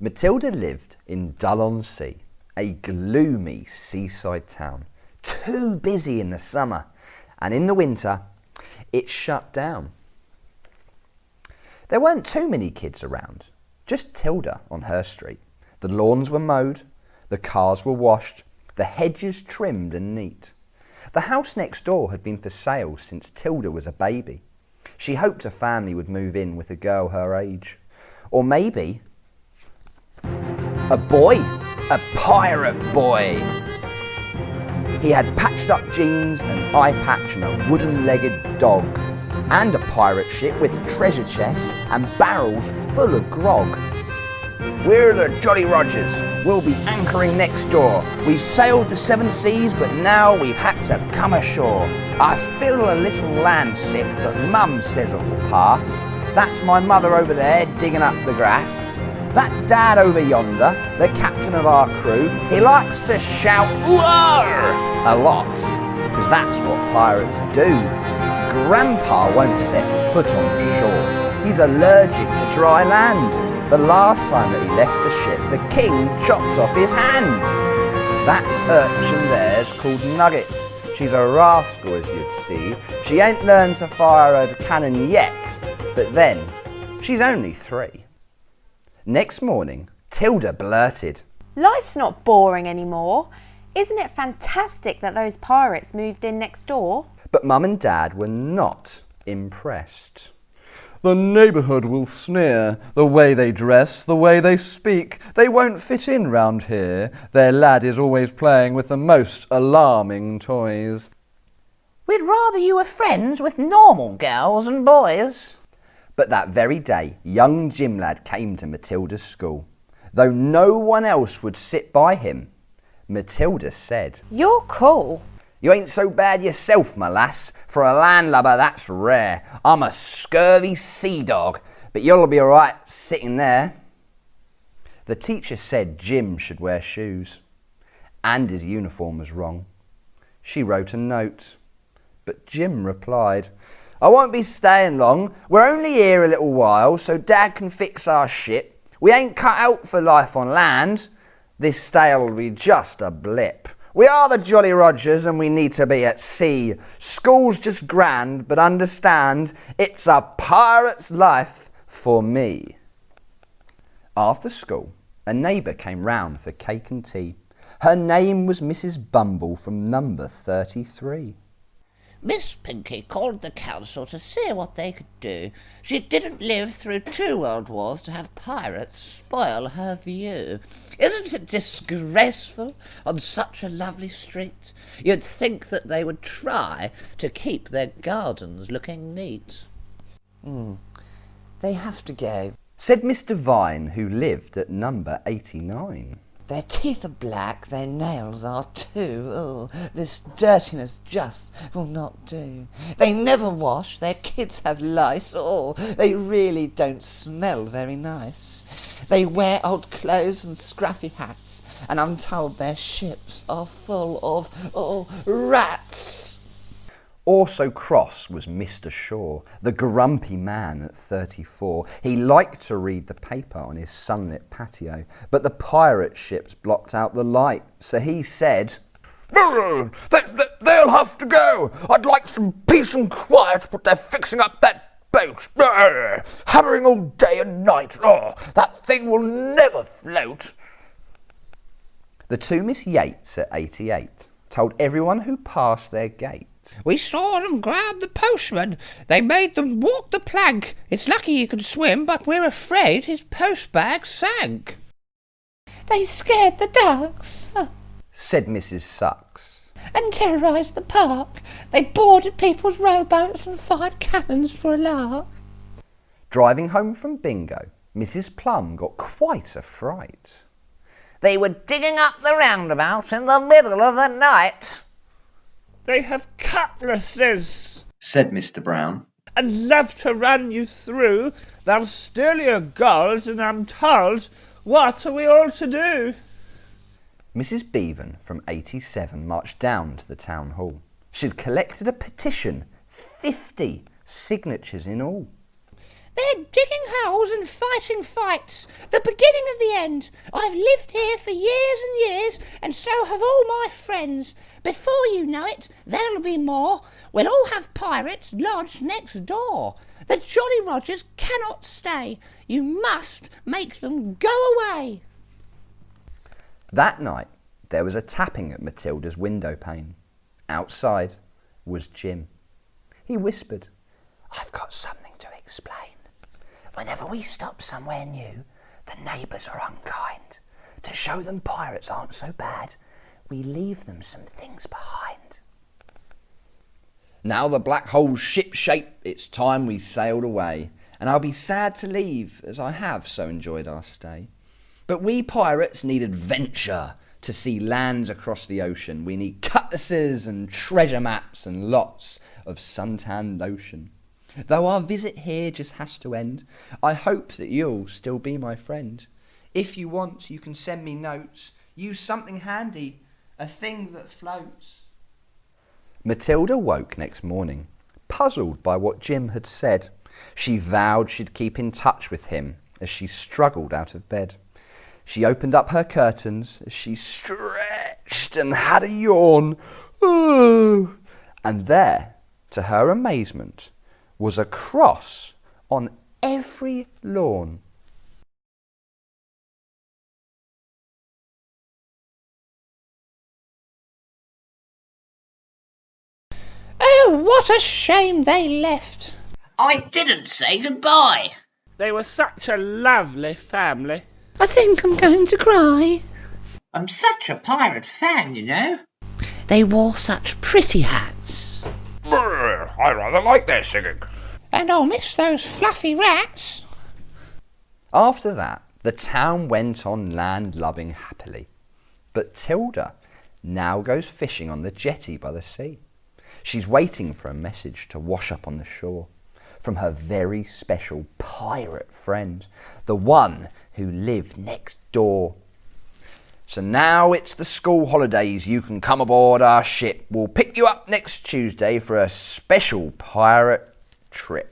Matilda lived in Dull-on-Sea, a gloomy seaside town, too busy in the summer, and in the winter it shut down. There weren't too many kids around, just Tilda on her street. The lawns were mowed, the cars were washed, the hedges trimmed and neat. The house next door had been for sale since Tilda was a baby. She hoped a family would move in with a girl her age. Or maybe a boy, a pirate boy. He had patched up jeans, an eye patch and a wooden-legged dog, and a pirate ship with treasure chests and barrels full of grog. We're the Jolly Rogers. We'll be anchoring next door. We've sailed the 7 seas, but now we've had to come ashore. I feel a little land sick, but Mum says it will pass. That's my mother over there digging up the grass. That's Dad over yonder, the captain of our crew. He likes to shout "Roar!" a lot, because that's what pirates do. Grandpa won't set foot on shore. He's allergic to dry land. The last time that he left the ship, the king chopped off his hand. That urchin there's called Nugget. She's a rascal, as you'd see. She ain't learned to fire a cannon yet, but then, she's only 3. Next morning, Tilda blurted, "Life's not boring anymore. Isn't it fantastic that those pirates moved in next door?" But Mum and Dad were not impressed. "The neighbourhood will sneer, the way they dress, the way they speak. They won't fit in round here. Their lad is always playing with the most alarming toys. We'd rather you were friends with normal girls and boys." But that very day, young Jim Lad came to Matilda's school. Though no one else would sit by him, Matilda said, "You're cool." "You ain't so bad yourself, my lass. For a landlubber, that's rare. I'm a scurvy sea dog, but you'll be all right sitting there." The teacher said Jim should wear shoes, and his uniform was wrong. She wrote a note, but Jim replied, "I won't be staying long. We're only here a little while, so Dad can fix our ship. We ain't cut out for life on land. This stay'll be just a blip. We are the Jolly Rogers and we need to be at sea. School's just grand, but understand, it's a pirate's life for me." After school, a neighbour came round for cake and tea. Her name was Mrs. Bumble from number 33. Miss Pinky called the council to see what they could do. She didn't live through 2 world wars to have pirates spoil her view. Isn't it disgraceful on such a lovely street? You'd think that they would try to keep their gardens looking neat. "They have to go," said Miss Devine, who lived at number 89. Their teeth are black, their nails are too. Oh, this dirtiness just will not do. They never wash, their kids have lice. Oh, they really don't smell very nice. They wear old clothes and scruffy hats, and I'm told their ships are full of, rats." Also cross was Mr. Shaw, the grumpy man at 34. He liked to read the paper on his sunlit patio, but the pirate ships blocked out the light, so he said, "They'll have to go. I'd like some peace and quiet, but they're fixing up that boat. Hammering all day and night. That thing will never float." The 2 Miss Yates at 88 told everyone who passed their gate, "We saw them grab the postman. They made them walk the plank. It's lucky he can swim, but we're afraid his postbag sank." "They scared the ducks," said Mrs. Sucks. "and terrorised the park. They boarded people's rowboats and fired cannons for a lark." Driving home from bingo, Mrs. Plum got quite a fright. "They were digging up the roundabout in the middle of the night." "They have cutlasses," said Mr. Brown. "and love to run you through. They'll steal your gold, and I'm told, what are we all to do?" Mrs. Bevan from 87 marched down to the town hall. She'd collected a petition, 50 signatures in all. They're digging holes and fighting fights. The beginning of the end. I've lived here for years and years, and so have all my friends. Before you know it, there'll be more. We'll all have pirates lodged next door. The Jolly Rogers cannot stay. You must make them go away. That night, there was a tapping at Matilda's window pane. Outside was Jim. He whispered, I've got something to explain. Whenever we stop somewhere new, the neighbours are unkind. To show them pirates aren't so bad, we leave them some things behind. Now the black hole's ship-shape, it's time we sailed away, and I'll be sad to leave, as I have so enjoyed our stay. But we pirates need adventure to see lands across the ocean. We need cutlasses and treasure maps and lots of suntanned lotion. Though our visit here just has to end, I hope that you'll still be my friend. If you want, you can send me notes. Use something handy, a thing that floats. Matilda woke next morning, puzzled by what Jim had said. She vowed she'd keep in touch with him as she struggled out of bed. She opened up her curtains as she stretched and had a yawn. Ooh. And there, to her amazement, was a cross on every lawn. Oh, what a shame they left. I didn't say goodbye. They were such a lovely family. I think I'm going to cry. I'm such a pirate fan, you know. They wore such pretty hats. I rather like their singing. And I'll miss those fluffy rats. After that, the town went on land-lubbing happily. But Tilda now goes fishing on the jetty by the sea. She's waiting for a message to wash up on the shore from her very special pirate friend, the one who lived next door. So now it's the school holidays. You can come aboard our ship. We'll pick you up next Tuesday for a special pirate trip.